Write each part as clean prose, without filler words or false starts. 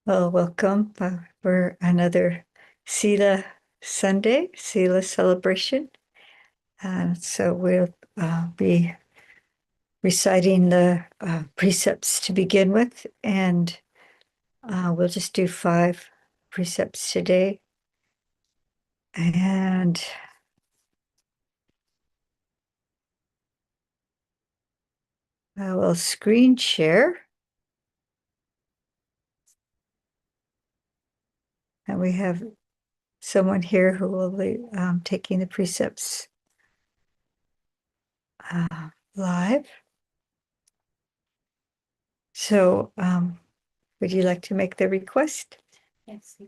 Well, welcome for another Sila Sunday, Sila celebration. And so we'll be reciting the precepts to begin with, and we'll just do 5 precepts today. And I will screen share. And we have someone here who will be taking the precepts live. So would you like to make the request? Yes.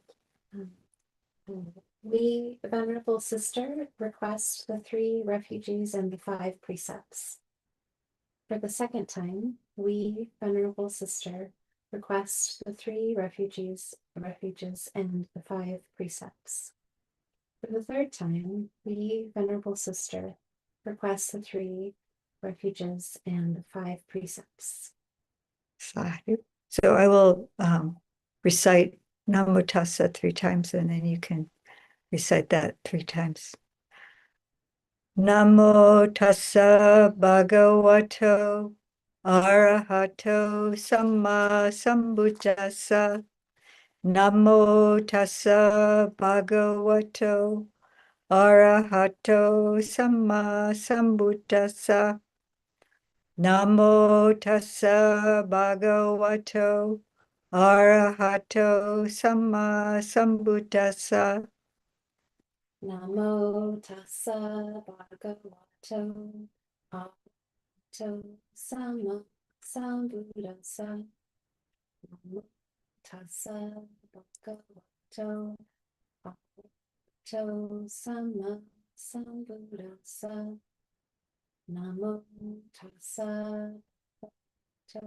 We, Venerable Sister, request the 3 refuges and the 5 precepts. For the second time, we, Venerable Sister, request the 3 refuges and the 5 precepts. For the third time, we, Venerable Sister, request the 3 refuges and the 5 precepts. Sadhu. So I will recite Namo Tassa 3 times, and then you can recite that 3 times. Namo Tassa Bhagavato Arahato Samma Sambuddhassa. Namo Tassa Bhagavato Arahato Samma Sambuddhassa. Namo Tassa Bhagavato Arahato Samma Sambuddhassa. Namo Tassa Bhagavato Arahato Samma Sambuddhassa. Namo Tassa Bhagavato Arahato Samma Sambuddhassa. Namo Tassa Bhagavato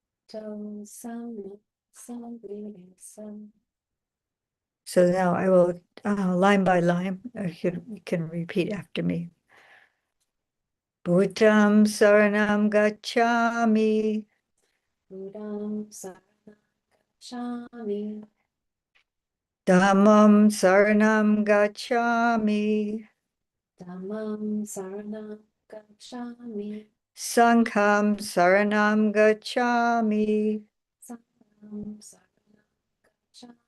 Arahato Samma Sambuddhassa. So now I will, line by line, you can repeat after me. Buddham Saranam Gacchami. Buddham Saranam Gacchami. Dhammam Saranam Gacchami. Dhammam Saranam Gacchami. Sangham Saranam Gacchami. Sangham Saranam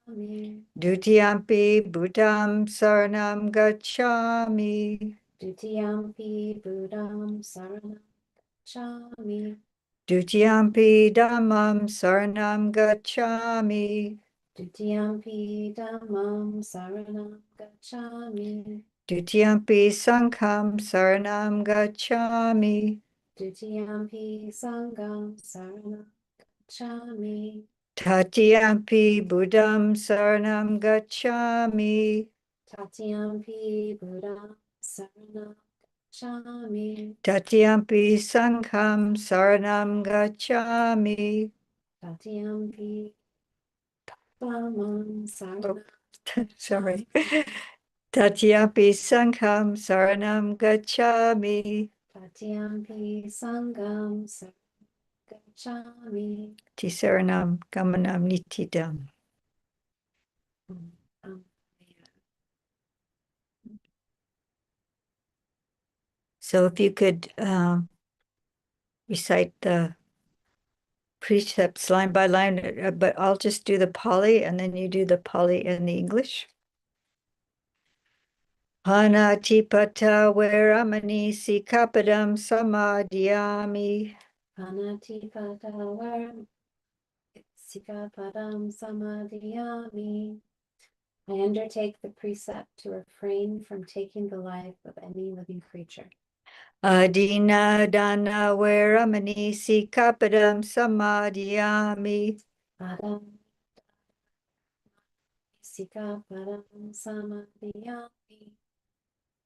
Gacchami. Dutiyampi Buddham Saranam Gacchami. Dutiyampi Buddham Saranam Gacchami. Dutiyampi Dhammam Saranam Gacchami. Dutiyampi Dhammam Saranam Gacchami. Dutiyampi Sangham Saranam Gacchami. Dutiyampi Sangham Saranam Gacchami. Tatiyampi Buddham Saranam Gacchami. Tatiyampi Buddham Saranam Gacchami. Tatiyampi Sangham Saranam Gacchami. Tatiyampi Dhammam Saranam. Sorry. Tatiyampi Sangham Saranam Gacchami. Tatiyampi Sangham Saranam Gacchami. Tisaranam Gamanam Nitidam. So if you could recite the precepts line by line, but I'll just do the Pali and then you do the Pali and the English. Panatipata Veramani Sikapadam Samadhyami. Panatipata Veramani Sikapadam Samadhyami. I undertake the precept to refrain from taking the life of any living creature. Adina Dana Veramani Sikapadam Samadhyami. Adam Sikapadam Samadhyami.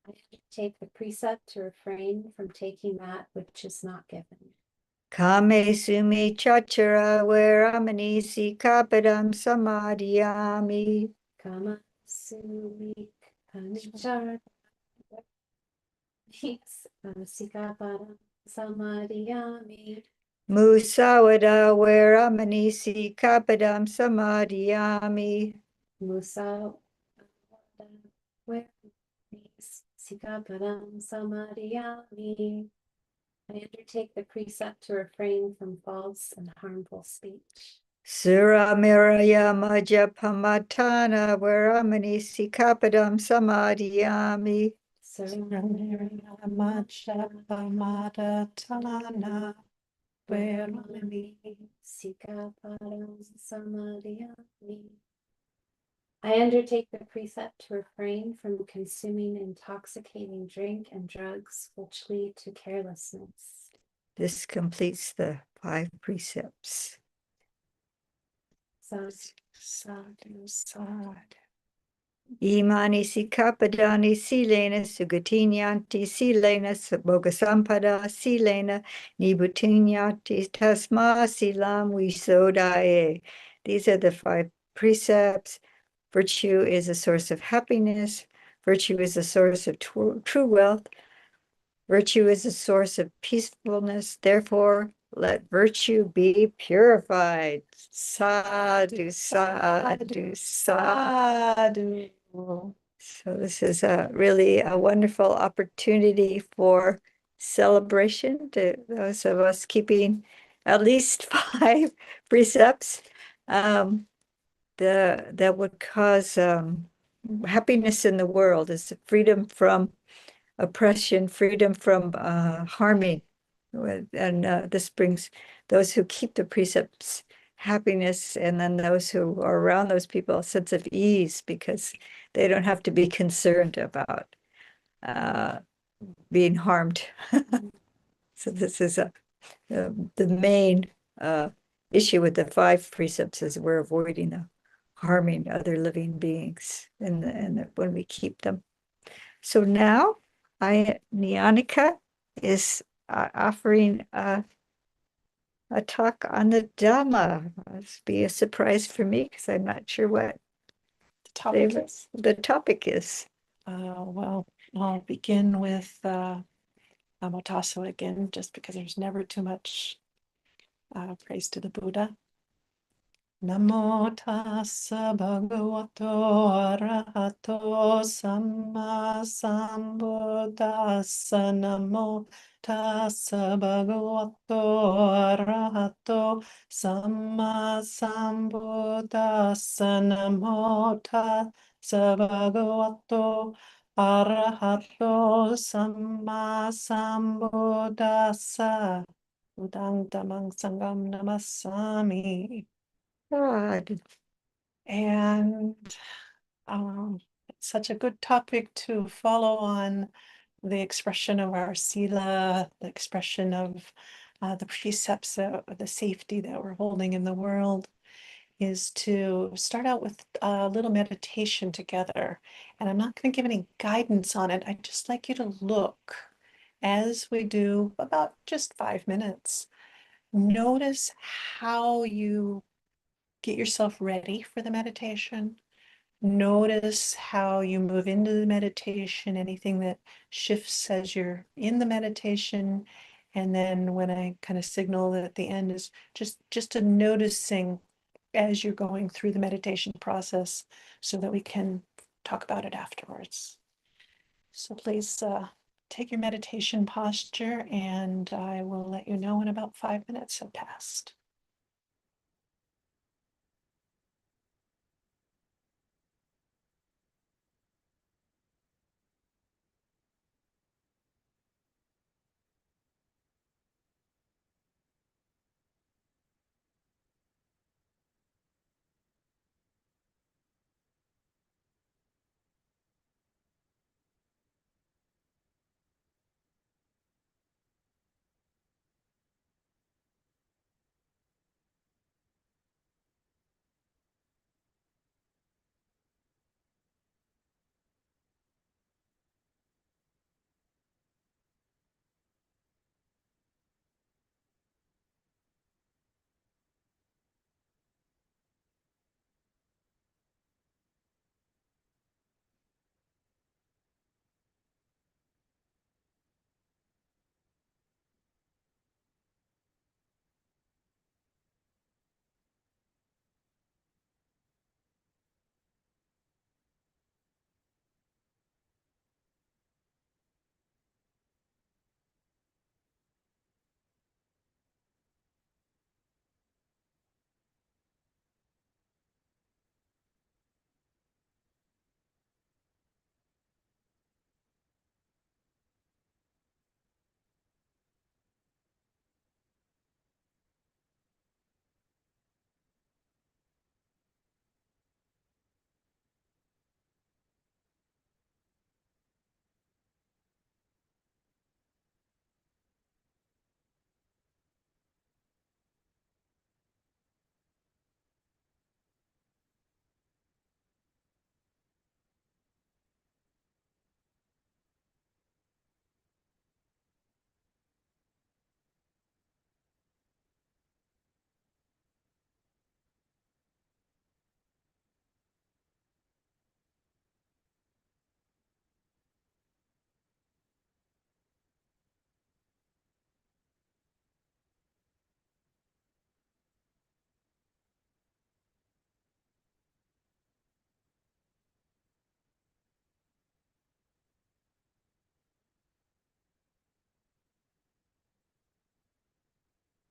I undertake the precept to refrain from taking that which is not given. Kame Sumi Chachara Veramani Sikapadam Samadhyami. Kama Sumi Kanichara Sikapadam Samadhyami. Musawada Veramani Sikapadam Samadhiyami. Musa where Sikapadam Samadhiyami. I undertake the precept to refrain from false and harmful speech. Suramiraya Majapamatana Veramani Sikapadam Samadhiyami. Majapamatana Veramani Sikapadam Samadhiyami. I undertake the precept to refrain from consuming intoxicating drink and drugs which lead to carelessness. This completes the 5 precepts. Sadhu, sadhu. Imani sikapadani silena sugatinyanti silena bogasampada silena nibutinyati tasma silam visodaye. These are the 5 precepts. Virtue is a source of happiness. Virtue is a source of true wealth. Virtue is a source of peacefulness. Therefore, let virtue be purified. Sadhu, sadhu, sadhu. So this is really a wonderful opportunity for celebration to those of us keeping at least 5 precepts that would cause happiness in the world, is freedom from oppression, freedom from harming. And this brings those who keep the precepts happiness, and then those who are around those people a sense of ease, because they don't have to be concerned about being harmed. So this is the main issue with the 5 precepts, is we're avoiding the harming other living beings, and when we keep them. So now Nyanika is offering a talk on the Dhamma. It's be a surprise for me because I'm not sure what the topic is. Well, I'll begin with Namo Tassa again, just because there's never too much praise to the Buddha. Namo Tassa Bhagavato Arahato Samma Sambuddhassa. Namo Tassa Bhagavato Arahato Samma Sambuddhassa. Namo Tassa Bhagavato Arahato Samma Sambuddhassa. Budang Dhammang Sangham Namassami. God. And it's such a good topic to follow on the expression of our Sila, the expression of the precepts, the safety that we're holding in the world, is to start out with a little meditation together. And I'm not going to give any guidance on it. I'd just like you to look, as we do about just 5 minutes. Notice how you get yourself ready for the meditation. Notice how you move into the meditation, anything that shifts as you're in the meditation. And then when I kind of signal that at the end, is just a noticing as you're going through the meditation process, so that we can talk about it afterwards. So please take your meditation posture, and I will let you know when about 5 minutes have passed.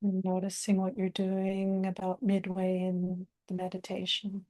Noticing what you're doing about midway in the meditation.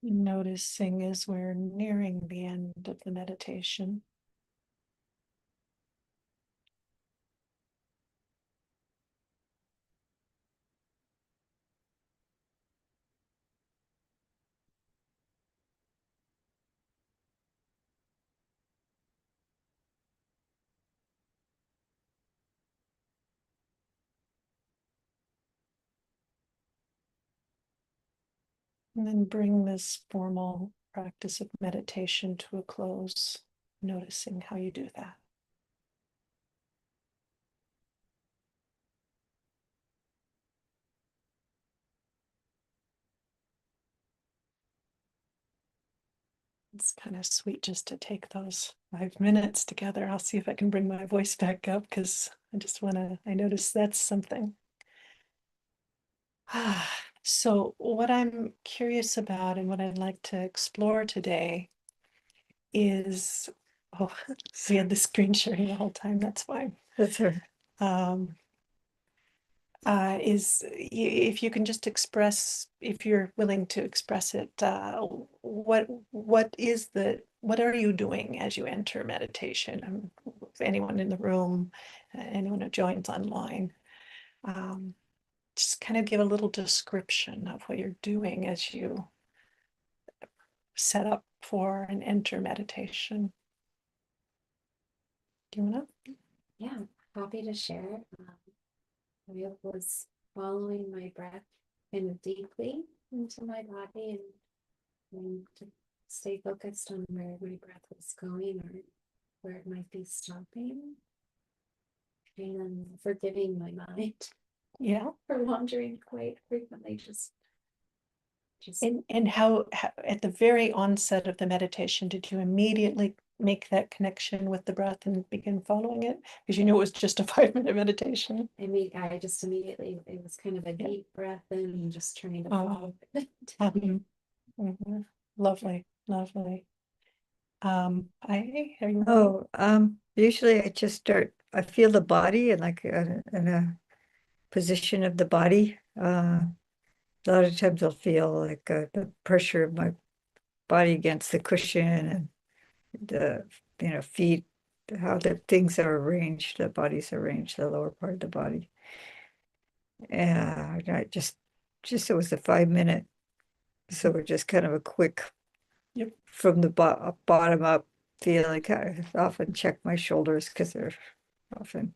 Noticing as we're nearing the end of the meditation. And then bring this formal practice of meditation to a close, noticing how you do that. It's kind of sweet just to take those 5 minutes together. I'll see if I can bring my voice back up because I notice that's something. So what I'm curious about and what I'd like to explore today is, oh, so we had the screen sharing the whole time, that's fine. That's her. Is if you can just express, if you're willing to express it, what are you doing as you enter meditation? Anyone in the room, anyone who joins online, just kind of give a little description of what you're doing as you set up for and enter meditation. Do you want to? Yeah, happy to share. I was following my breath kind of deeply into my body and to stay focused on where my breath was going or where it might be stopping. And forgiving my mind Yeah. for wandering quite frequently, just And how at the very onset of the meditation, did you immediately make that connection with the breath and begin following it? Because you knew it was just a 5-minute meditation. I just immediately, it was kind of a deep breath in and just trying to follow it. Lovely, lovely. Are you? Usually I just start, I feel the body and like in a position of the body. A lot of times I'll feel like the pressure of my body against the cushion and the feet, how the things are arranged, the body's arranged, the lower part of the body. And I just it was a 5-minute, so we're just kind of a quick Yep. from the bottom up feeling. I often check my shoulders because they're often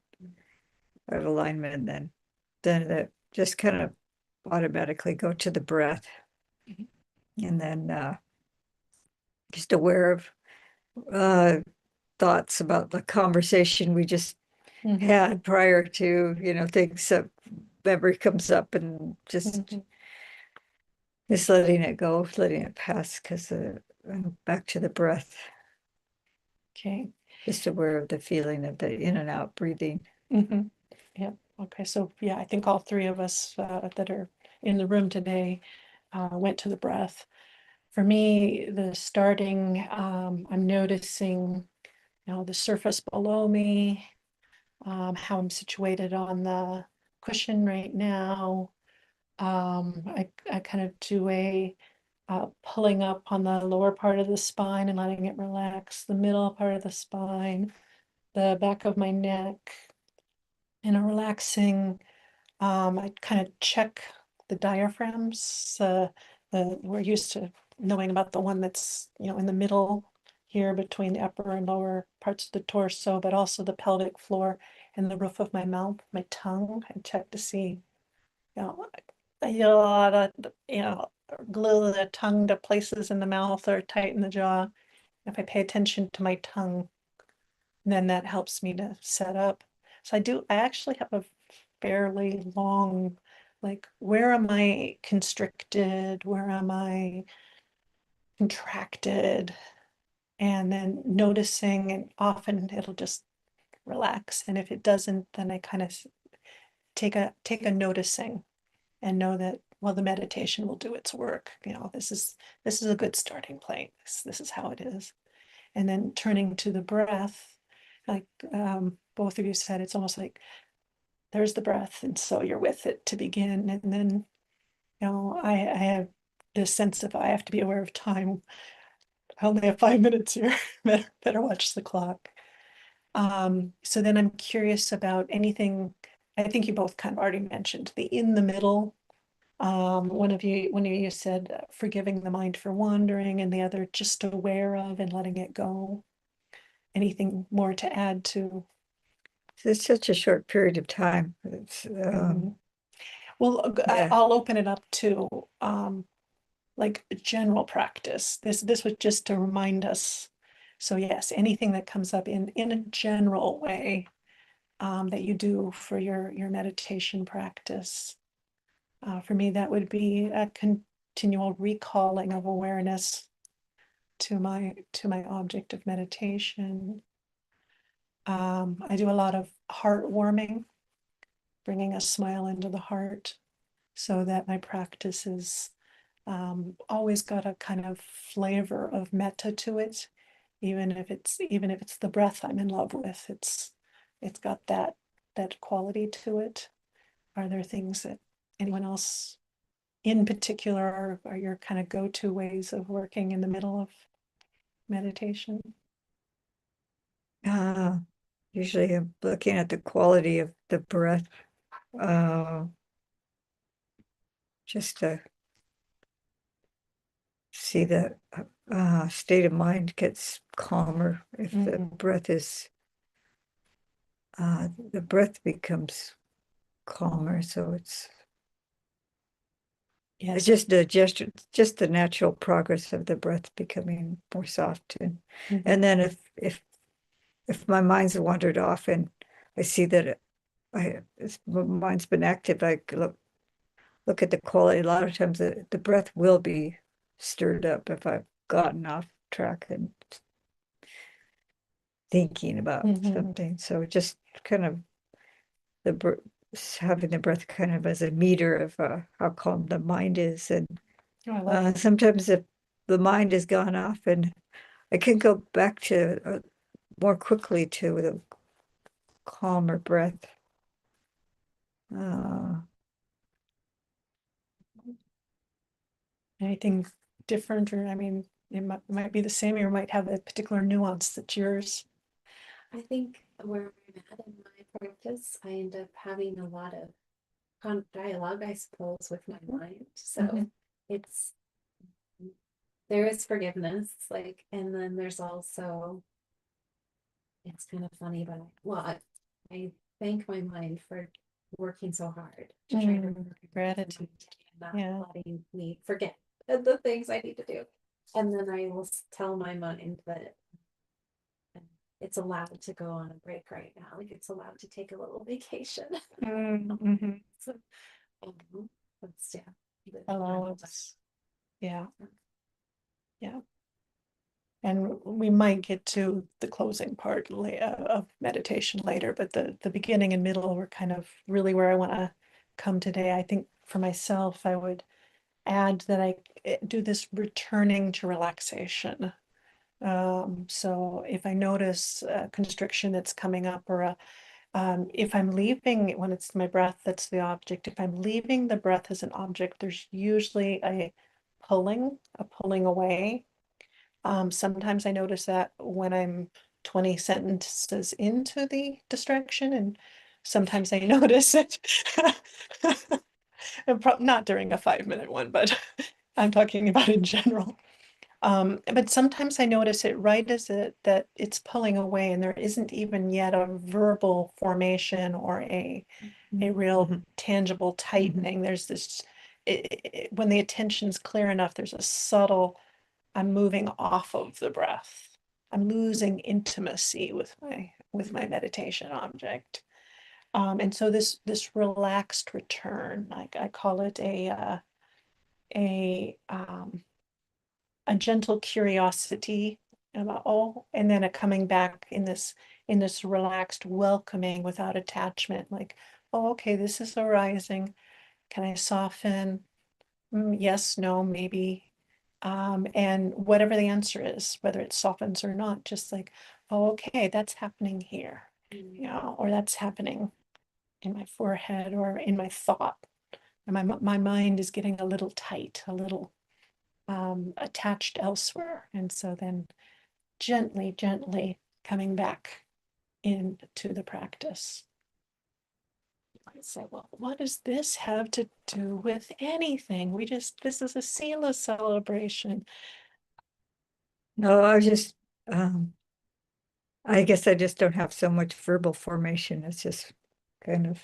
out of alignment, and then it just kind of automatically go to the breath. And then just aware of thoughts about the conversation we just had prior to, things that memory comes up, and just letting it go, letting it pass, because back to the breath, Okay. just aware of the feeling of the in and out breathing. Yeah. Okay. So yeah, I think all three of us that are in the room today went to the breath. For me, the starting, I'm noticing, the surface below me, how I'm situated on the cushion right now. I kind of do a pulling up on the lower part of the spine and letting it relax, the middle part of the spine, the back of my neck, and a relaxing. I kind of check the diaphragms. We're used to knowing about the one that's in the middle here between the upper and lower parts of the torso, but also the pelvic floor and the roof of my mouth, my tongue. I check to see, I feel a lot of, glue the tongue to places in the mouth or tighten the jaw. If I pay attention to my tongue, then that helps me to set up. So I actually have a fairly long, like, where am I constricted? Where am I contracted? And then noticing, and often it'll just relax. And if it doesn't, then I kind of take a noticing and know that, well, the meditation will do its work. This is a good starting point. This is how it is. And then turning to the breath, like both of you said, it's almost like there's the breath, and so you're with it to begin. And then, I have this sense of I have to be aware of time. I only have 5 minutes here. better watch the clock. So then I'm curious about anything. I think you both kind of already mentioned the in the middle. One of you said forgiving the mind for wandering, and the other just aware of and letting it go. Anything more to add to? It's such a short period of time. It's Well, yeah. I'll open it up to like general practice. This was just to remind us. So yes, anything that comes up in a general way that you do for your meditation practice. For me, that would be a continual recalling of awareness to my object of meditation. I do a lot of heart warming, bringing a smile into the heart, so that my practice is always got a kind of flavor of metta to it, even if it's the breath I'm in love with. It's got that quality to it. Are there things that anyone else in particular are your kind of go-to ways of working in the middle of meditation? Usually I'm looking at the quality of the breath, just to see that state of mind gets calmer if the breath is the breath becomes calmer. So it's Yes. just the natural progress of the breath becoming more soft. And then if my mind's wandered off and I see that my mind's been active, I look at the quality. A lot of times the breath will be stirred up if I've gotten off track and thinking about something. So just kind of having the breath kind of as a meter of how calm the mind is. And sometimes if the mind has gone off, and I can go back to more quickly to the calmer breath. Anything different, or I mean, it might be the same, or might have a particular nuance that's yours. I think where I'm at in my practice, I end up having a lot of dialogue, I suppose, with my mind. So it's there is forgiveness, like, and then there's also it's kind of funny, but I thank my mind for working so hard to try to remember Gratitude. not Yeah. letting me forget the things I need to do. And then I will tell my mind that it's allowed to go on a break right now. Like it's allowed to take a little vacation. Mhm. So, that's Allowance. Yeah. Yeah. And we might get to the closing part of meditation later, but the beginning and middle were kind of really where I want to come today. I think for myself, I would add that I do this returning to relaxation. So if I notice a constriction that's coming up, or if I'm leaving, when it's my breath that's the object, if I'm leaving the breath as an object, there's usually a pulling away. Sometimes I notice that when I'm 20 sentences into the distraction, and sometimes I notice it not during a 5-minute one, but I'm talking about in general. But sometimes I notice it right as that it's pulling away, and there isn't even yet a verbal formation or a real tangible tightening. There's this, when the attention's clear enough, there's a subtle, I'm moving off of the breath. I'm losing intimacy with my meditation object. And so this relaxed return, like I call it a gentle curiosity about and then a coming back in this relaxed welcoming without attachment, like, oh, okay, this is arising. Can I soften? Yes, no, maybe. And whatever the answer is, whether it softens or not, just like, oh, okay, that's happening here, or that's happening in my forehead or in my thought. And my mind is getting a little tight, a little attached elsewhere. And so then gently, gently coming back into the practice. I say, well, what does this have to do with anything? This is a Sila celebration. No, I was just, I guess I just don't have so much verbal formation. It's just kind of,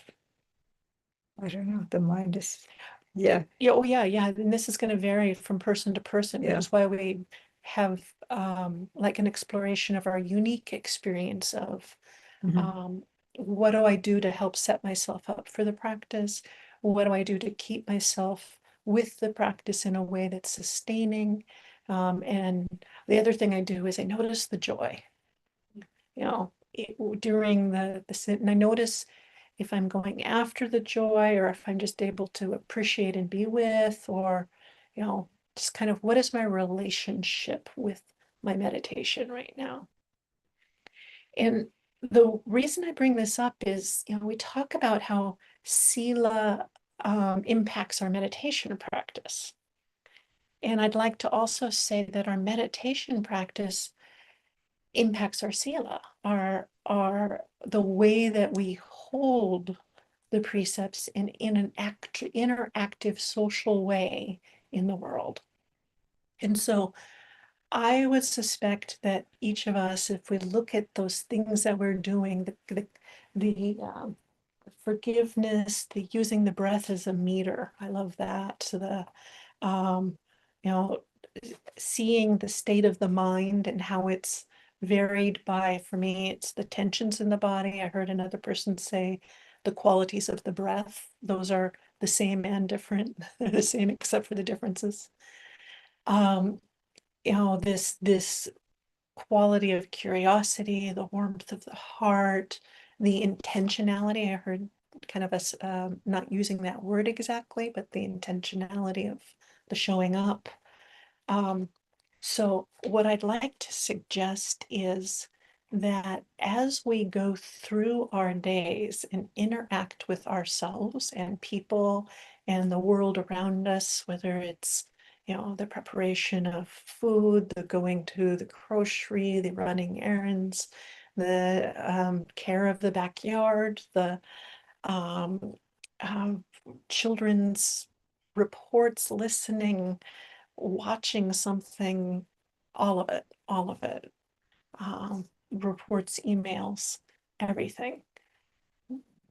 I don't know, the mind is, yeah, Yeah, oh yeah, yeah. And this is going to vary from person to person, which Yeah. is why we have like an exploration of our unique experience of mhm, what do I do to help set myself up for the practice? What do I do to keep myself with the practice in a way that's sustaining? And the other thing I do is I notice the joy, during the sit, and I notice if I'm going after the joy, or if I'm just able to appreciate and be with, or, just kind of what is my relationship with my meditation right now? And the reason I bring this up is, we talk about how Sila impacts our meditation practice. And I'd like to also say that our meditation practice impacts our Sila, our the way that we hold the precepts in an interactive social way in the world. And so I would suspect that each of us, if we look at those things that we're doing, the forgiveness, the using the breath as a meter, I love that. So um, you know, seeing the state of the mind and how it's varied by, for me, it's the tensions in the body. I heard another person say the qualities of the breath. Those are the same and different. They're the same except for the differences. Um, this quality of curiosity, the warmth of the heart, the intentionality. I heard kind of us not using that word exactly, but the intentionality of the showing up. So what I'd like to suggest is that as we go through our days and interact with ourselves and people and the world around us, whether it's, the preparation of food, the going to the grocery, the running errands, the care of the backyard, the um, um, children's reports, listening, watching something, all of it, all of it. reports, emails, everything.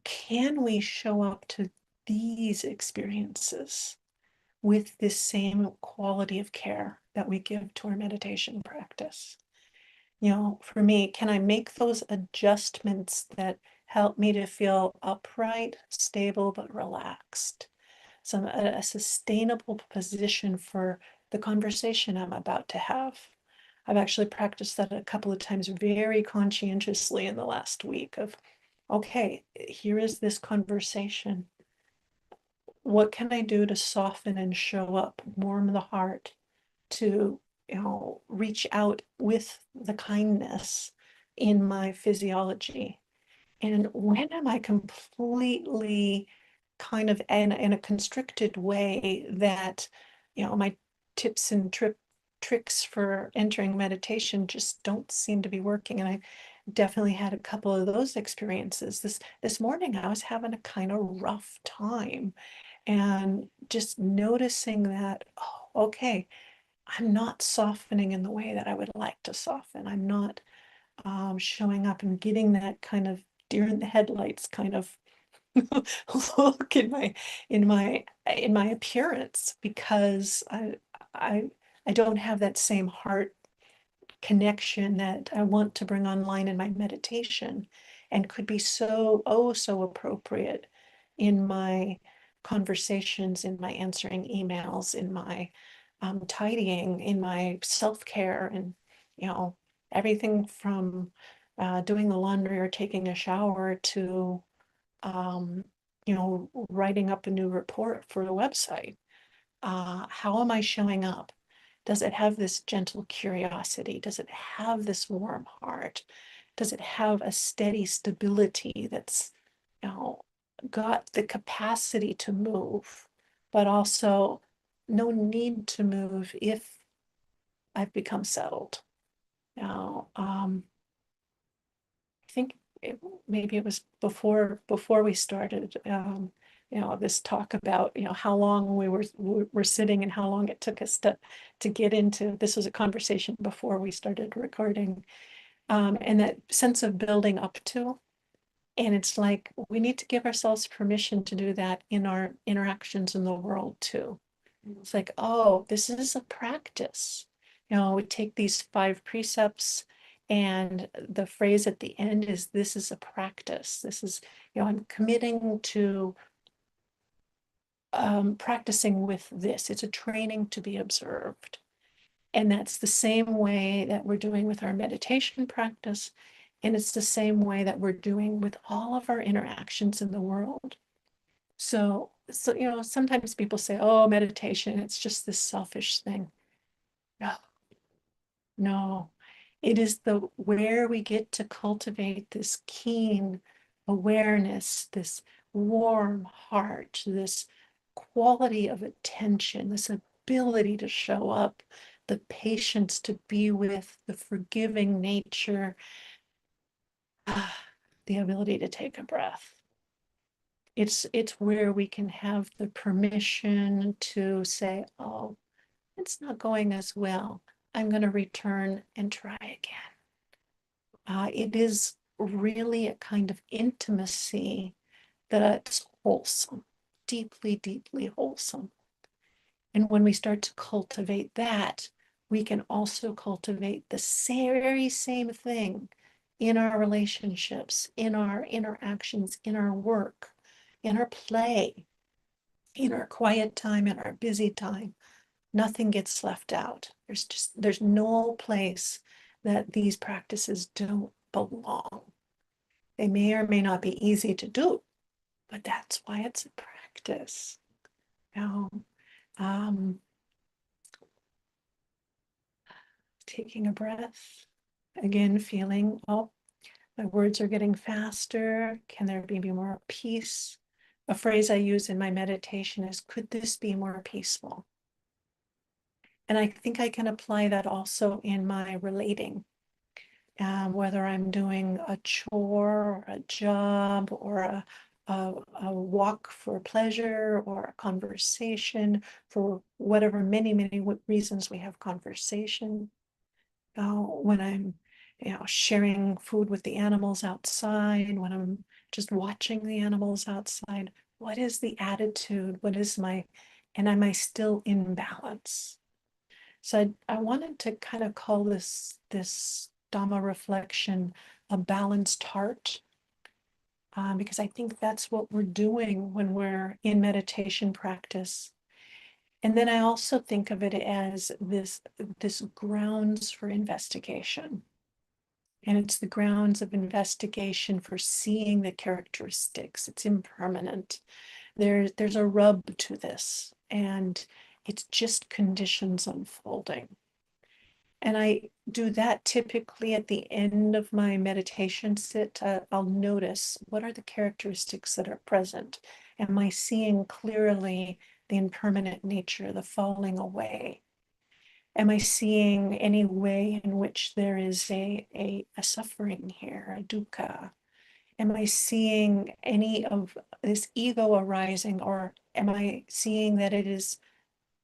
Can we show up to these experiences with this same quality of care that we give to our meditation practice? You know, for me, can I make those adjustments that help me to feel upright, stable, but relaxed? So a sustainable position for the conversation I'm about to have. I've actually practiced that a couple of times very conscientiously in the last week of, okay, here is this conversation. What can I do to soften and show up, warm the heart, to, you know, reach out with the kindness in my physiology? And when am I completely kind of in a constricted way that, you know, my tips and tricks for entering meditation just don't seem to be working? And I definitely had a couple of those experiences. This morning I was having a kind of rough time, and just noticing that, oh, okay, I'm not softening in the way that I would like to soften. I'm not showing up and getting that kind of deer in the headlights kind of look in my appearance, because I don't have that same heart connection that I want to bring online in my meditation, and could be so, oh, so appropriate in my conversations, in my answering emails, in my tidying, in my self-care, and, you know, everything from doing the laundry or taking a shower to, you know, writing up a new report for the website. How am I showing up? Does it have this gentle curiosity? Does it have this warm heart? Does it have a steady stability that's, you know, got the capacity to move, but also no need to move if I've become settled? Now, I think maybe it was before we started, you know, this talk about, you know, how long we were sitting and how long it took us to get into this. Was a conversation before we started recording, and that sense of building up to. And it's like we need to give ourselves permission to do that in our interactions in the world too. It's like, oh, this is a practice. You know, we take these 5 precepts, and the phrase at the end is, this is a practice. This is, you know, I'm committing to practicing with this. It's a training to be observed. And that's the same way that we're doing with our meditation practice. And it's the same way that we're doing with all of our interactions in the world. So, you know, sometimes people say, oh, meditation, it's just this selfish thing. No, no, it is the where we get to cultivate this keen awareness, this warm heart, this quality of attention, this ability to show up, the patience to be with, the forgiving nature, the ability to take a breath. It's where we can have the permission to say, oh, it's not going as well. I'm going to return and try again. It is really a kind of intimacy that's wholesome, deeply, deeply wholesome. And when we start to cultivate that, we can also cultivate the very same thing in our relationships, in our interactions, in our work, in our play, in our quiet time, in our busy time. Nothing gets left out. There's no place that these practices don't belong. They may or may not be easy to do, but that's why it's a practice. You know, taking a breath, again, feeling, oh, my words are getting faster. Can there be more peace? A phrase I use in my meditation is, could this be more peaceful? And I think I can apply that also in my relating, whether I'm doing a chore or a job or a walk for pleasure or a conversation for whatever many reasons we have conversation. When I'm sharing food with the animals outside, when I'm just watching the animals outside. What is the attitude? And am I still in balance? So I wanted to kind of call this Dhamma reflection a balanced heart, because I think that's what we're doing when we're in meditation practice. And then I also think of it as this grounds for investigation. And it's the grounds of investigation for seeing the characteristics. It's impermanent. There's a rub to this, and it's just conditions unfolding. And I do that typically at the end of my meditation sit. I'll notice, what are the characteristics that are present? Am I seeing clearly the impermanent nature, the falling away? Am I seeing any way in which there is a suffering here, a dukkha? Am I seeing any of this ego arising, or am I seeing that it is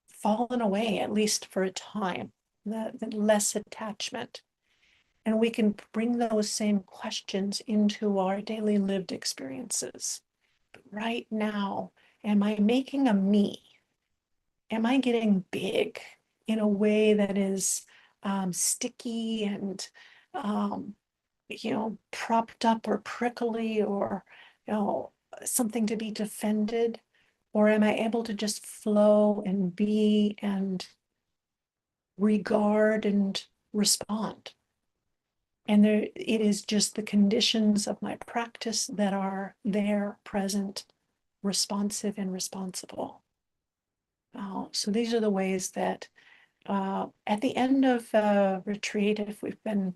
fallen away, at least for a time, the less attachment? And we can bring those same questions into our daily lived experiences. But right now, am I making a me? Am I getting big in a way that is sticky and propped up or prickly, or something to be defended? Or am I able to just flow and be and regard and respond? And it is just the conditions of my practice that are there, present, responsive, and responsible. So these are the ways that at the end of a retreat, if we've been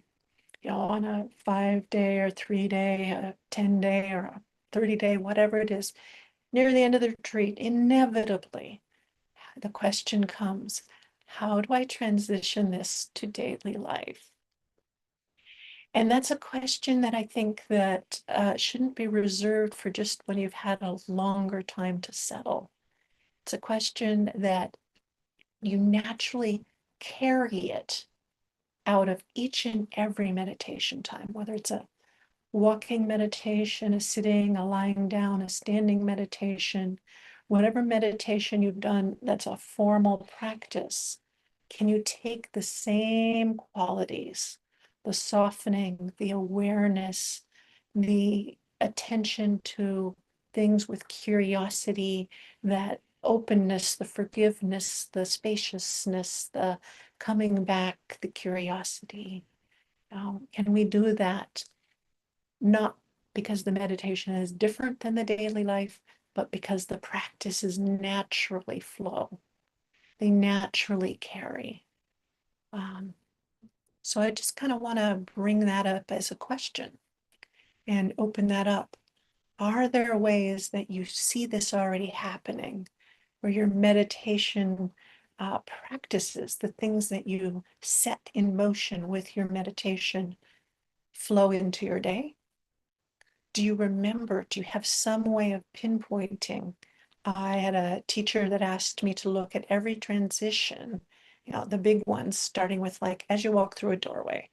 on a 5-day or 3-day, a 10-day or a 30-day, whatever it is, near the end of the retreat, inevitably the question comes, how do I transition this to daily life? And that's a question that I think that shouldn't be reserved for just when you've had a longer time to settle. It's a question that you naturally carry it out of each and every meditation time, whether it's a walking meditation, a sitting, a lying down, a standing meditation, whatever meditation you've done that's a formal practice. Can you take the same qualities, the softening, the awareness, the attention to things with curiosity, that openness, the forgiveness, the spaciousness, the coming back, the curiosity? Can we do that? Not because the meditation is different than the daily life, but because the practices naturally flow. They naturally carry. So I just kind of want to bring that up as a question and open that up. Are there ways that you see this already happening, where your meditation practices, the things that you set in motion with your meditation, flow into your day? Do you remember? Do you have some way of pinpointing? I had a teacher that asked me to look at every transition, the big ones, starting with, like, as you walk through a doorway.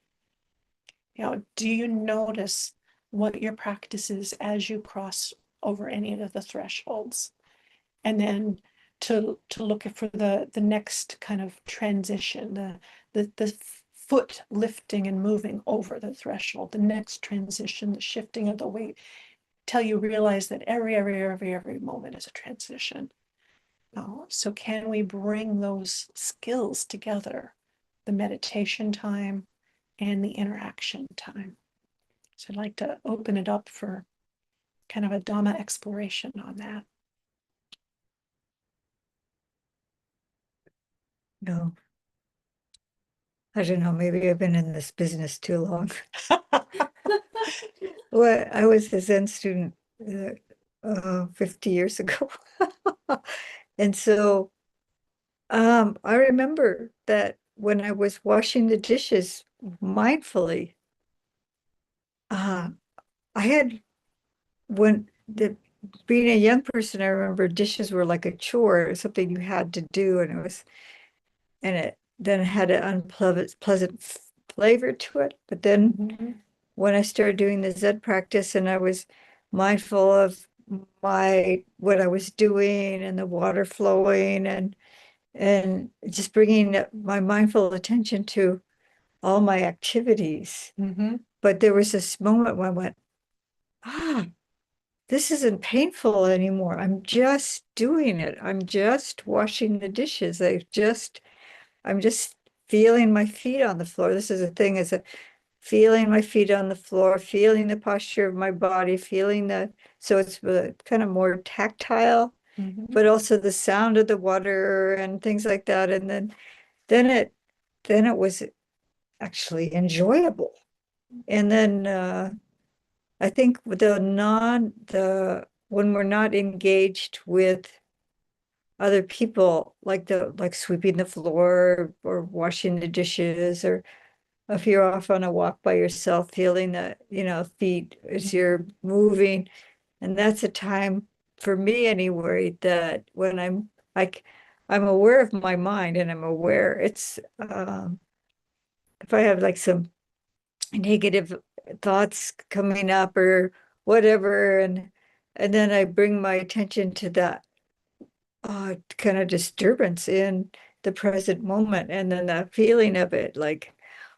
Do you notice what your practice is as you cross over any of the thresholds? And then to look for the next kind of transition, the foot lifting and moving over the threshold, the next transition, the shifting of the weight, till you realize that every moment is a transition. So can we bring those skills together, the meditation time and the interaction time? So I'd like to open it up for kind of a Dhamma exploration on that. No. I don't know, maybe I've been in this business too long. Well, I was a Zen student 50 years ago. And so I remember that when I was washing the dishes mindfully, I had, being a young person, I remember dishes were like a chore, it was something you had to do, and it then had an unpleasant flavor to it. But then Mhm. when I started doing the Zen practice and I was mindful of what I was doing and the water flowing and just bringing my mindful attention to all my activities. Mhm. But there was this moment when I went, this isn't painful anymore. I'm just doing it. I'm just washing the dishes. I'm just feeling my feet on the floor. This is the thing, is that feeling my feet on the floor, feeling the posture of my body, so it's kind of more tactile, Mhm. but also the sound of the water and things like that. And then it was actually enjoyable. And then I think when we're not engaged with other people, like sweeping the floor or washing the dishes, or if you're off on a walk by yourself, feeling the, feet as you're moving. And that's a time for me anyway, that when I'm like, I'm aware of my mind, and I'm aware if I have like some negative thoughts coming up or whatever, and then I bring my attention to that kind of disturbance in the present moment, and then the feeling of it, like,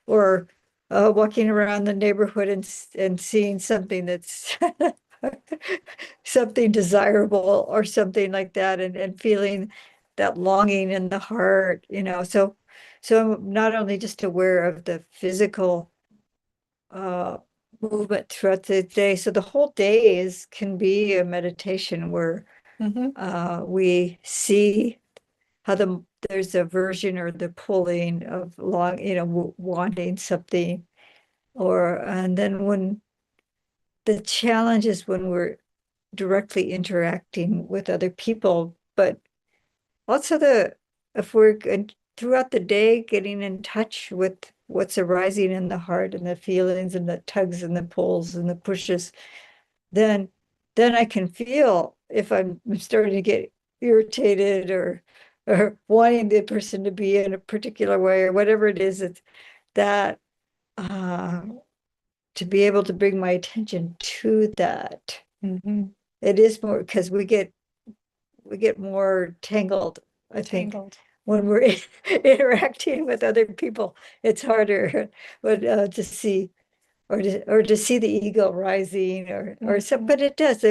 or walking around the neighborhood and seeing something that's something desirable or something like that, and feeling that longing in the heart, so I'm not only just aware of the physical uh movement throughout the day. So the whole day can be a meditation where Mhm. we see how there's a version or the pulling of wanting something, and then when the challenge is when we're directly interacting with other people, but also if we're throughout the day getting in touch with what's arising in the heart and the feelings and the tugs and the pulls and the pushes, then I can feel if I'm starting to get irritated or wanting the person to be in a particular way or whatever it is. It's that uh, to be able to bring my attention to that. Mhm. It is more because we get more tangled, I think, Tangled. when we're interacting with other people. It's harder, but to see or to see the ego rising or so, but it does.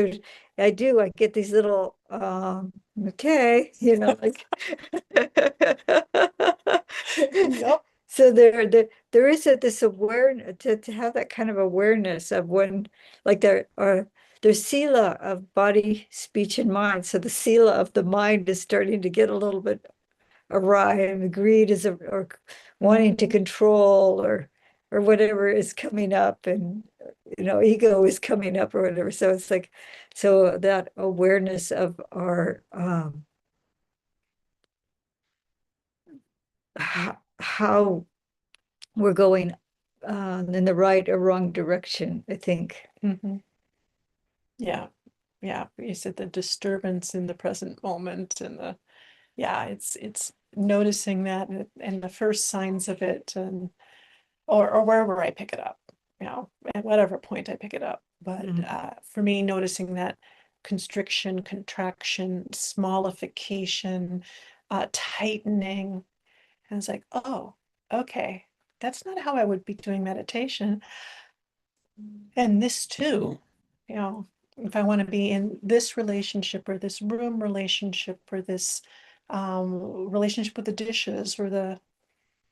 I get these little okay, like Yep. so there is this awareness to have that kind of awareness of when, like, there's Sila of body, speech, and mind. So the Sila of the mind is starting to get a little bit awry, and the greed or wanting to control or whatever is coming up, and ego is coming up or whatever. So it's like, so that awareness of our how we're going in the right or wrong direction, I think. Mhm. Yeah. Yeah. You said the disturbance in the present moment and it's noticing that and the first signs of it, and or wherever I pick it up, at whatever point I pick it up. But for me, noticing that constriction, contraction, smallification, tightening, and it's like, oh, okay, that's not how I would be doing meditation. And this too, if I want to be in this relationship or this room relationship or this relationship with the dishes or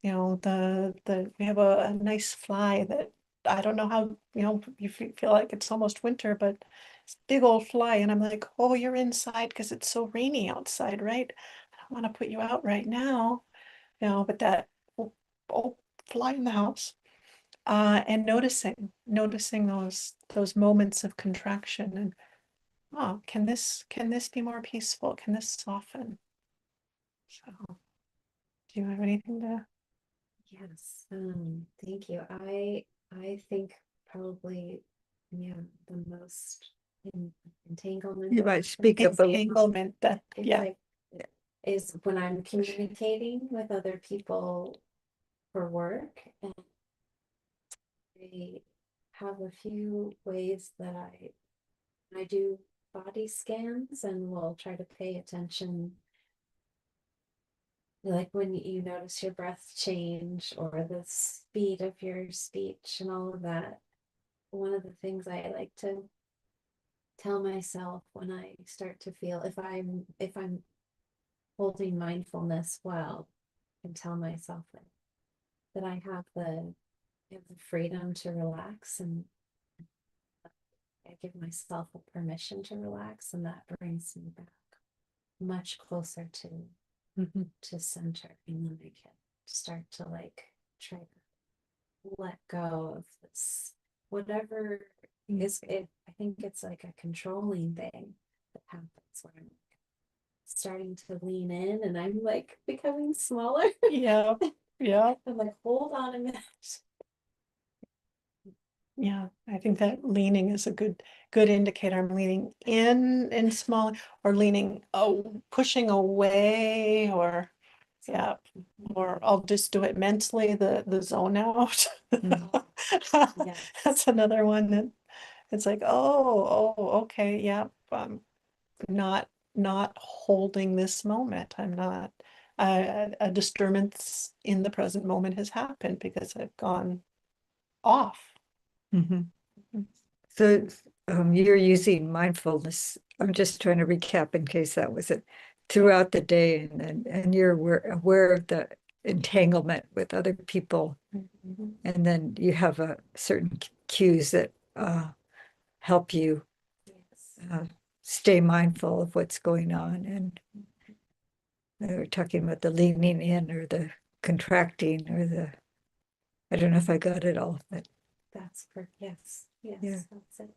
we have a nice fly that I don't know how, you feel like it's almost winter, but it's a big old fly. And I'm like, oh, you're inside because it's so rainy outside, right? I don't want to put you out right now, but that oh, fly in the house. And noticing those moments of contraction and oh, can this be more peaceful? Can this soften? So, do you have anything to? Yes, thank you. I think probably, yeah, the most entanglement. You might speak up a little. Entanglement that, It's yeah. like, is when I'm communicating with other people for work, and have a few ways that I do body scans and will try to pay attention. Like when you notice your breath change or the speed of your speech and all of that. One of the things I like to tell myself when I start to feel if I'm holding mindfulness well, and tell myself that I have the freedom to relax, and I give myself a permission to relax, and that brings me back much closer to center, and then I can start to like try to let go of this whatever is it. I think it's like a controlling thing that happens when I'm starting to lean in and I'm like becoming smaller. Yeah. Yeah. I'm like, hold on a minute. Yeah, I think that leaning is a good indicator. I'm leaning in and small, or leaning, pushing away, or yeah, or I'll just do it mentally, the zone out. Yes. That's another one that it's like, oh, okay, yeah, not holding this moment. I'm not, a disturbance in the present moment has happened because I've gone off. Mhm. So you're using mindfulness. I'm just trying to recap in case that was it throughout the day, and you're aware of the entanglement with other people, and then you have a certain cues that help you Yes. stay mindful of what's going on. And we're talking about the leaning in or the contracting or the, I don't know if I got it all, but That's correct. Yes. Yes. Yeah. That's it.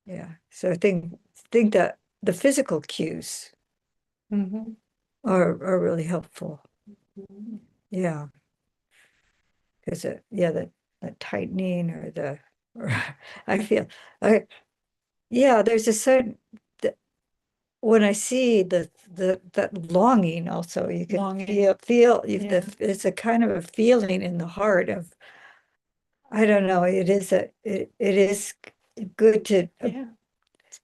yeah. So I think that the physical cues Mhm. are really helpful. Mhm. Yeah. Because the tightening or or I feel there's a certain when I see that longing also, you can Longing. feel Yeah. it's a kind of a feeling in the heart of, I don't know, it is good to, Yeah.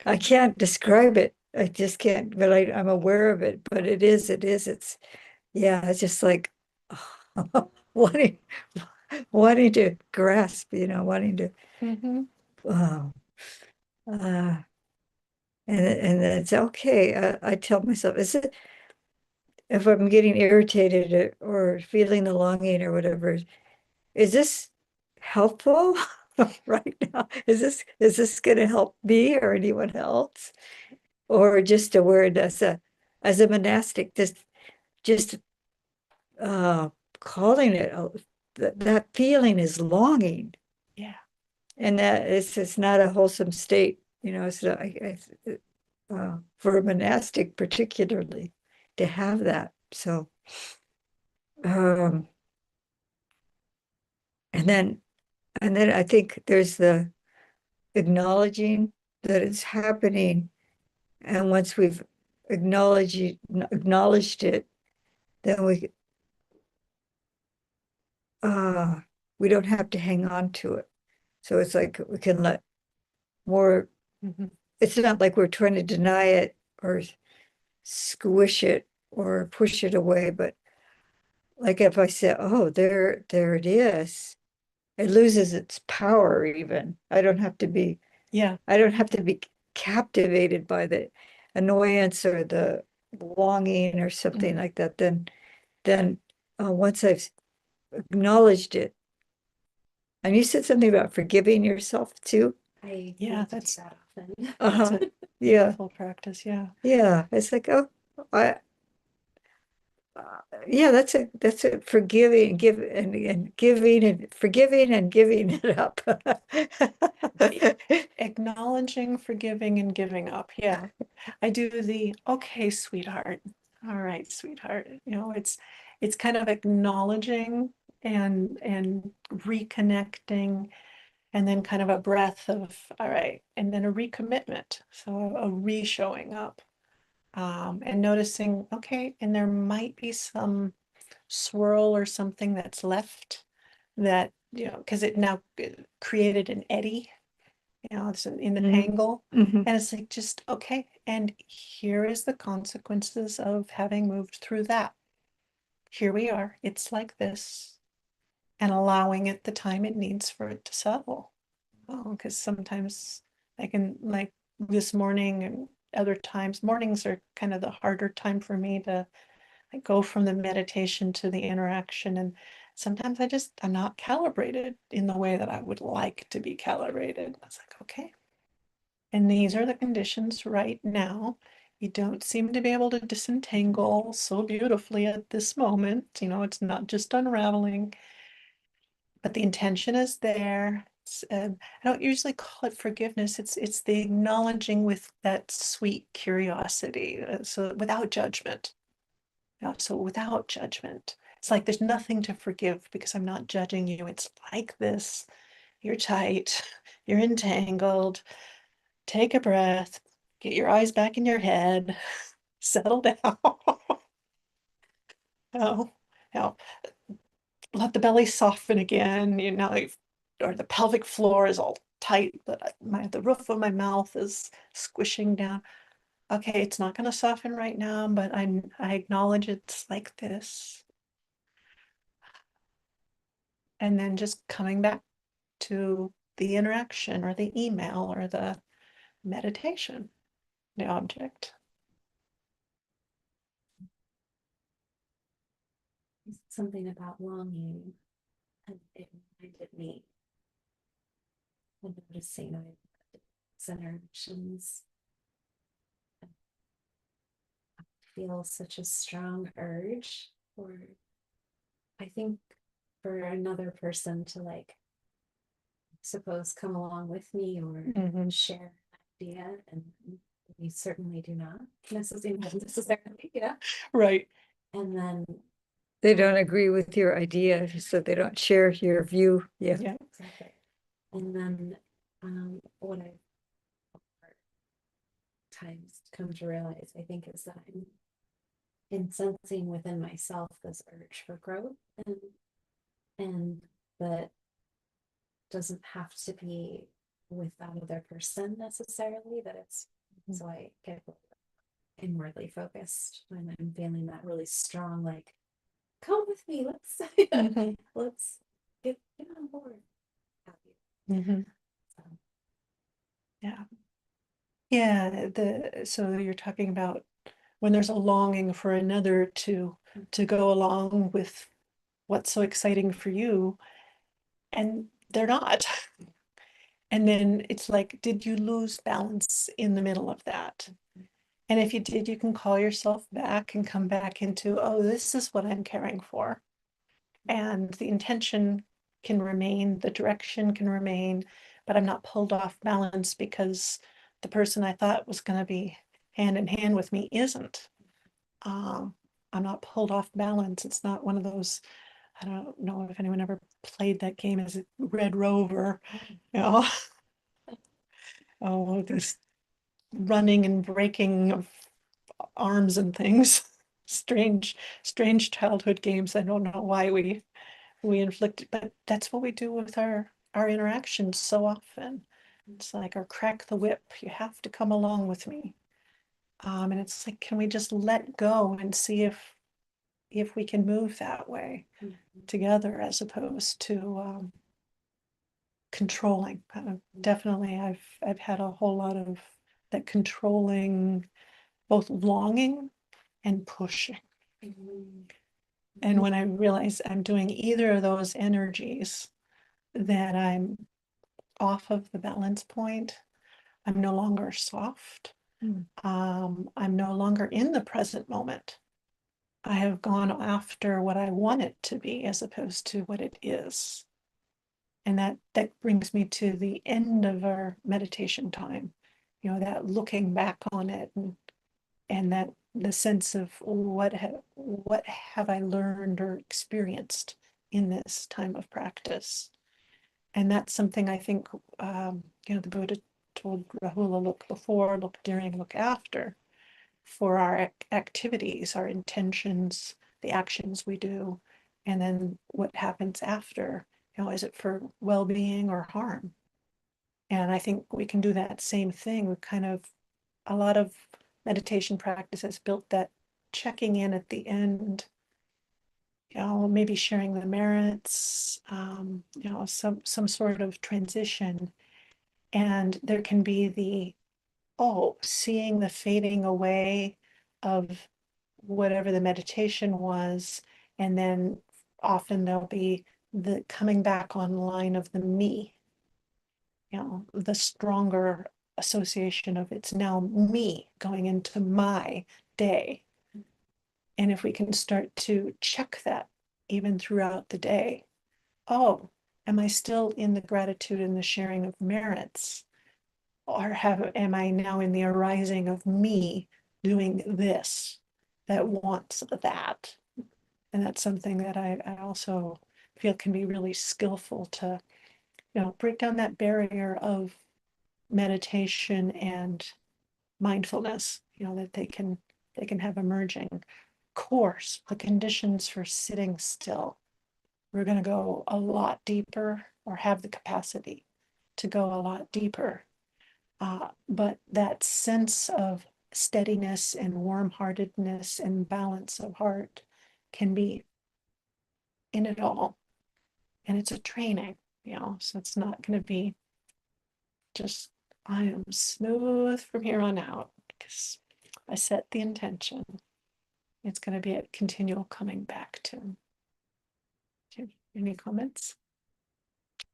I can't describe it. I just can't, but I'm aware of it, but it's just like wanting to grasp, wanting to, Mhm. uh, uh, and it's okay. I tell myself, is it, if I'm getting irritated or feeling the longing or whatever, is this helpful right now? Is this going to help me or anyone else? Or just a word as a monastic, just calling it, that feeling is longing. Yeah. And that it's not a wholesome state, it's not, for a monastic particularly to have that. So and then I think there's the acknowledging that it's happening, and once we've acknowledged it, then we don't have to hang on to it. So it's like we can let more. Mhm. It's not like we're trying to deny it or squish it or push it away, but like if I say, oh, there it is, it loses its power. Even Yeah. I don't have to be captivated by the annoyance or the longing or something like that. Then once I've acknowledged it, and you said something about forgiving yourself too. I Yeah, need to that's do that often. Uh-huh. a Yeah, beautiful practice. Yeah. yeah. It's like, oh, I yeah, that's a forgiving, and giving and forgiving and giving it up. Acknowledging, forgiving, and giving up. Yeah. I do the okay, sweetheart. All right, sweetheart. It's kind of acknowledging and reconnecting, and then kind of a breath of all right, and then a recommitment. So a re-showing up. And noticing, okay, and there might be some swirl or something that's left that you know, because it now created an eddy, you know, it's in the Mhm. tangle. Mhm. And it's like, just, okay, and here is the consequences of having moved through that. Here we are, it's like this, and allowing it the time it needs for it to settle. Because sometimes I can, like this morning and other times, mornings are kind of the harder time for me to like, go from the meditation to the interaction. And sometimes I'm not calibrated in the way that I would like to be calibrated. I was like, okay. And these are the conditions right now. You don't seem to be able to disentangle so beautifully at this moment. You know, it's not just unraveling, but the intention is there. I don't usually call it forgiveness. It's the acknowledging with that sweet curiosity. So without judgment. So without judgment, it's like there's nothing to forgive because I'm not judging you. It's like this. You're tight. You're entangled. Take a breath. Get your eyes back in your head. Settle down. Oh, now let the belly soften again. You know, or the pelvic floor is all tight, but the roof of my mouth is squishing down. Okay, it's not going to soften right now, but I acknowledge it's like this. And then just coming back to the interaction or the email or the meditation, the object. Something about longing, and it reminded me of noticing interactions. I feel such a strong urge for, I think, for another person to like, suppose, come along with me or share an idea, and we certainly do not necessarily, yeah. Right. And then They don't agree with your idea, so they don't share your view. Yeah. Yeah. exactly. And then what I times come to realize, I think, is that I'm sensing within myself this urge for growth, and that doesn't have to be with that other person necessarily, that it's so I get inwardly focused when I'm feeling that really strong, like, come with me, let's let's get on board. So, Yeah. Yeah. So you're talking about when there's a longing for another to go along with what's so exciting for you, and they're not. And then it's like, did you lose balance in the middle of that? And if you did, you can call yourself back and come back into, oh, this is what I'm caring for. And the intention can remain, the direction can remain, but I'm not pulled off balance because the person I thought was going to be hand in hand with me isn't. I'm not pulled off balance. It's not one of those, I don't know if anyone ever played that game, is it Red Rover? You know, oh, this running and breaking of arms and things. Strange childhood games. I don't know why we inflict, but that's what we do with our interactions so often. It's like our crack the whip. You have to come along with me. And it's like, can we just let go and see if we can move that way together, as opposed to controlling. Definitely, I've had a whole lot of that controlling, both longing and pushing. And when I realize I'm doing either of those energies, that I'm off of the balance point. I'm no longer soft. I'm no longer in the present moment. I have gone after what I want it to be as opposed to what it is. And that brings me to the end of our meditation time. You know, that looking back on it, and that the sense of what have I learned or experienced in this time of practice. And that's something I think, you know, the Buddha told Rahula, look before, look during, look after, for our activities, our intentions, the actions we do, and then what happens after is it for well-being or harm? And I think we can do that same thing. We kind of, a lot of meditation practices built that checking in at the end, maybe sharing the merits, some sort of transition. And there can be seeing the fading away of whatever the meditation was, and then often there'll be the coming back online of the me, the stronger association of it's now me going into my day. And if we can start to check that even throughout the day, am I still in the gratitude and the sharing of merits? Or am I now in the arising of me doing this that wants that? And that's something that I also feel can be really skillful to, break down that barrier of meditation and mindfulness, that they can have emerging. Course, the conditions for sitting still. We're going to go a lot deeper, or have the capacity to go a lot deeper. But that sense of steadiness and warm-heartedness and balance of heart can be in it all. And it's a training, so it's not going to be just, I am smooth from here on out, because I set the intention. It's going to be a continual coming back to. Any comments?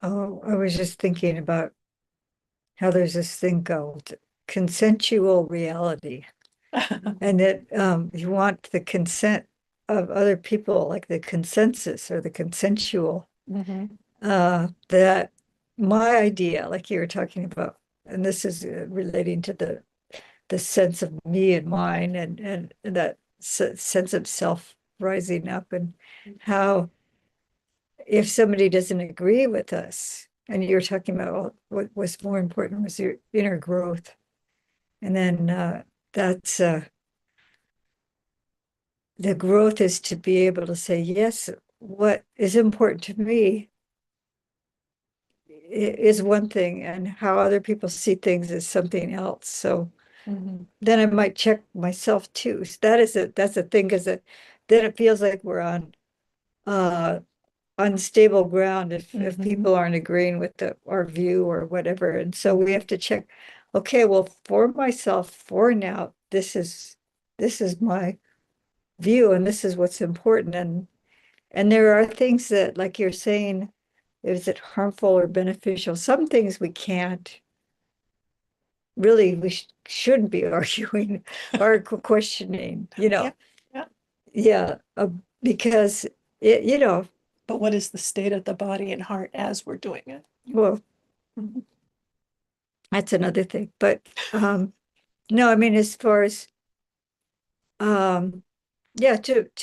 Oh, I was just thinking about how there's this thing called consensual reality, and that you want the consent of other people, like the consensus or the consensual. That my idea, like you were talking about, and this is relating to the sense of me and mine, and that sense of self rising up, and how if somebody doesn't agree with us, and you're talking about what was more important was your inner growth, and then that's the growth is to be able to say, yes, what is important to me is one thing, and how other people see things is something else. So then I might check myself too. So that's a thing, because then it feels like we're on unstable ground if people aren't agreeing with our view or whatever. And so we have to check, okay, well, for myself, for now, this is my view, and this is what's important. And there are things that, like you're saying, is it harmful or beneficial? Some things we can't really, we shouldn't be arguing or questioning, Yeah. because But what is the state of the body and heart as we're doing it? well, that's another thing. But no, I mean, as far as to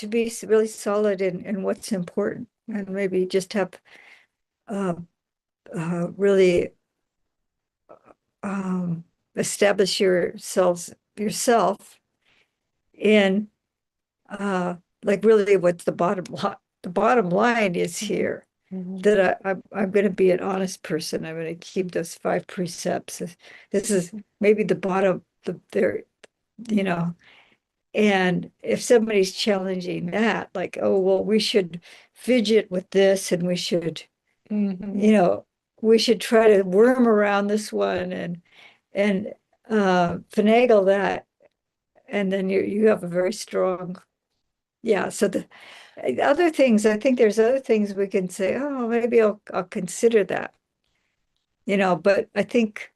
be really solid in what's important, and maybe just have really establish yourself in like really what's the bottom line. The bottom line is here that I'm going to be an honest person. I'm going to keep those 5 precepts. This is maybe the bottom, and if somebody's challenging that, like, oh, well, we should fidget with this, and we should, we should try to worm around this one and finagle that, and then you have a very strong, so the other things, I think there's other things we can say, oh, maybe I'll consider that, but I think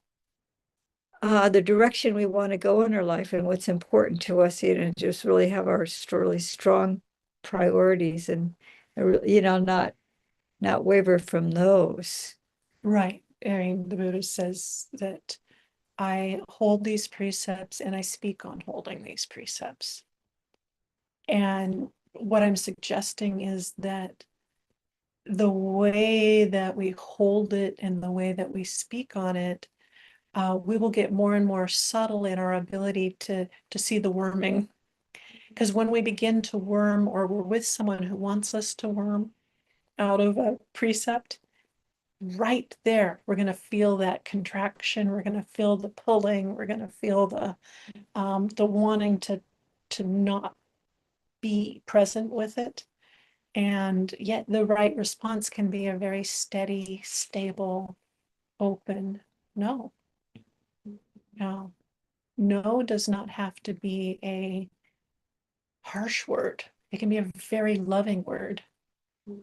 the direction we want to go in our life and what's important to us, just really have our really strong priorities, and not waver from those. Right. I mean, the Buddha says that I hold these precepts and I speak on holding these precepts. And what I'm suggesting is that the way that we hold it and the way that we speak on it, we will get more and more subtle in our ability to see the worming. Because when we begin to worm, or we're with someone who wants us to worm out of a precept, right there, we're going to feel that contraction. We're going to feel the pulling. We're going to feel the wanting to not be present with it. And yet the right response can be a very steady, stable, open no. No. No does not have to be a harsh word. It can be a very loving word.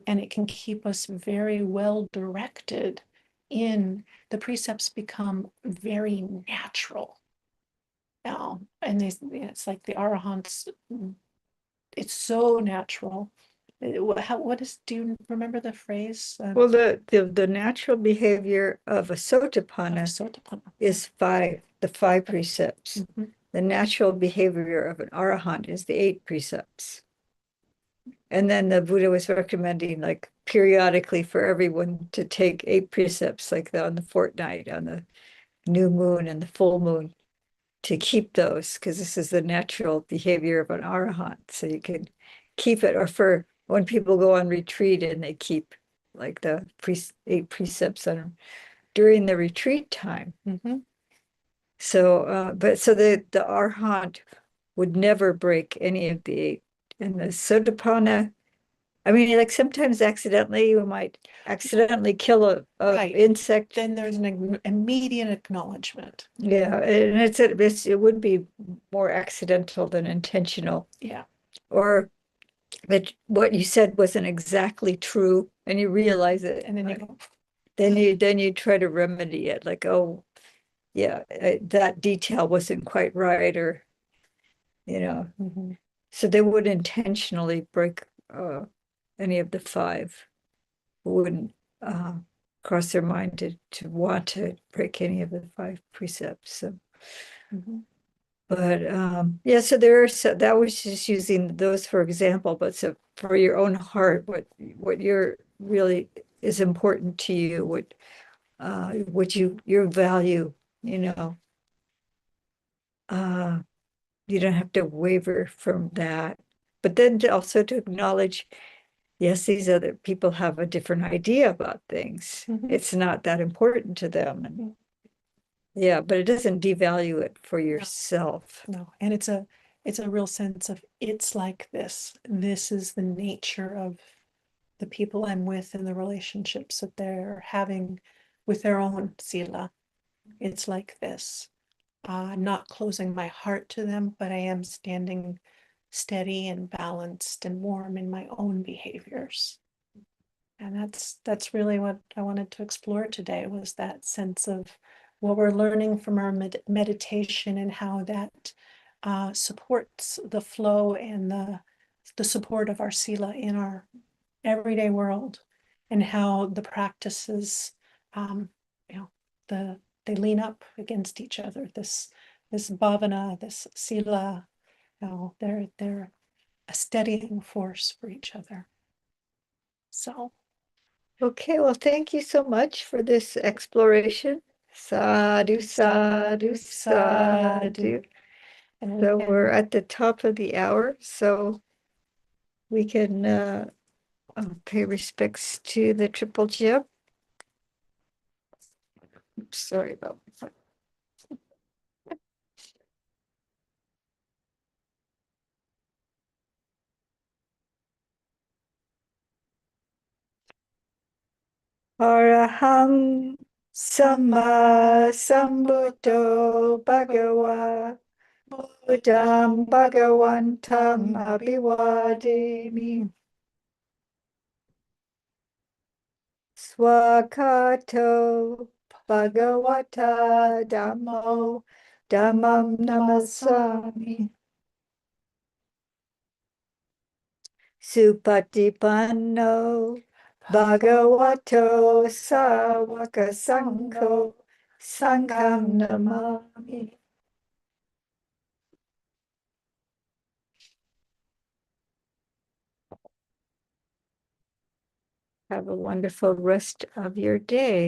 And it can keep us very well directed in the precepts become very natural now. And it's like the Arahants, it's so natural. Do you remember the phrase? Well, the natural behavior of a Of Sotapanna Sotapanna. is the 5 precepts. Mhm. The natural behavior of an Arahant is the 8 precepts. And then the Buddha was recommending, like, periodically for everyone to take 8 precepts, like on the fortnight, on the new moon and the full moon, to keep those, because this is the natural behavior of an Arahant. So you can keep it, or for when people go on retreat and they keep like the 8 precepts on during the retreat time. Mhm. So, so the Arahant would never break any of the 8. And the Sotapanna, I mean, like sometimes accidentally, you might accidentally kill a Right. insect. Then there's an immediate acknowledgement. Yeah, and it would be more accidental than intentional. Yeah. Or that what you said wasn't exactly true, and you realize it, And then you go, then you try to remedy it, like, oh, yeah, that detail wasn't quite right, or mhm. so they would intentionally break any of the 5. Wouldn't cross their mind to want to break any of the 5 precepts. So, Mhm. but yeah, so that was just using those for example. But so for your own heart, what you're really is important to you, what your value, uh, you don't have to waver from that. But then also to acknowledge, yes, these other people have a different idea about things. Mhm. It's not that important to them. And yeah, but it doesn't devalue it for yourself. No, and it's a real sense of it's like this. This is the nature of the people I'm with and the relationships that they're having with their own Sila. It's like this. I'm not closing my heart to them, but I am standing steady and balanced and warm in my own behaviors. And that's really what I wanted to explore today, was that sense of what we're learning from our meditation and how that supports the flow and the support of our Sila in our everyday world, and how the practices, you know, they lean up against each other. This bhavana, this Sila, they're a steadying force for each other. So. Okay, well, thank you so much for this exploration. Sadhu, sadhu, sadhu. And So we're at the top of the hour, so we can pay respects to the triple jib. Oops, sorry about that. Araham Samma Sambuddho Bhagava Buddham Bhagavantam Abhivademi Swakato Bhagavata Dhammo Dhammam Namasami Supatipanno Bhagavato Sawaka Sangho Sangham Namami. Have a wonderful rest of your day.